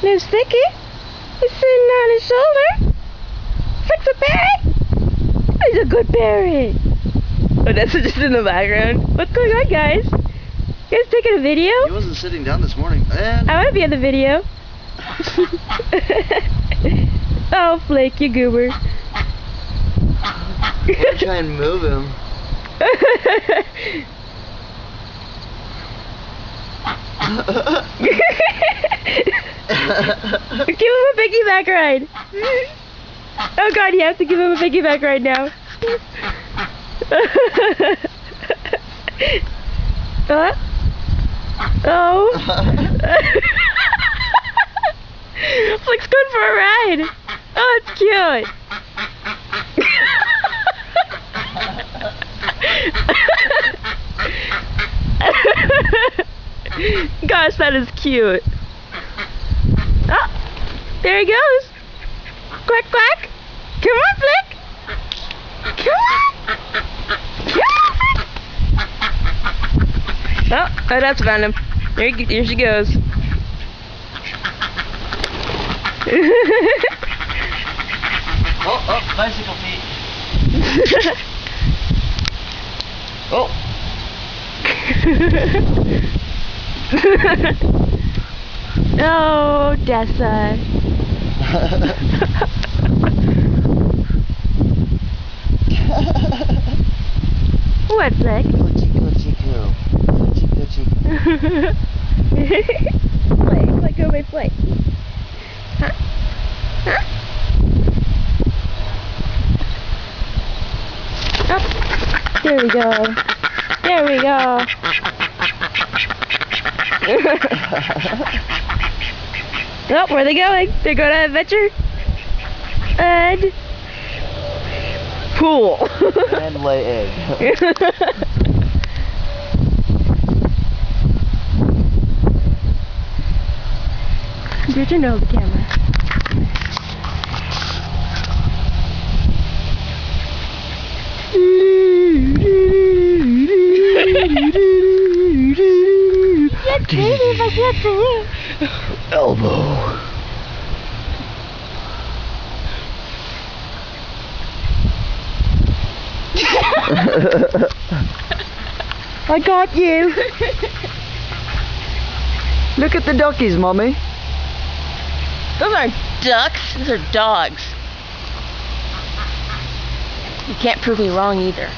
There's Sticky. He's sitting on his shoulder. Fix a parrot. He's a good parrot. Oh, that's just in the background. What's going on, guys? You guys taking a video? He wasn't sitting down this morning. And I want to be in the video. Oh, Flake, you goober. I'm gonna try and move him. Give him a piggyback ride. Oh God, you have to give him a piggyback ride now. Oh. Flick's going for a ride. Oh, it's cute. Gosh, that is cute. Oh, there he goes. Quack, quack. Come on, Flick. Come on. Oh, that's found him. Here she goes. Oh, bicycle feet. Oh. Oh, Dessa. What, Flick? Play, go away, play. Huh? Huh? Oh, there we go. There we go. Oh, where are they going? They're going on adventure? And pool. And lay egg. You turn over the camera. Elbow. I got you. Look at the duckies, Mommy. Those aren't ducks, those are dogs. You can't prove me wrong either.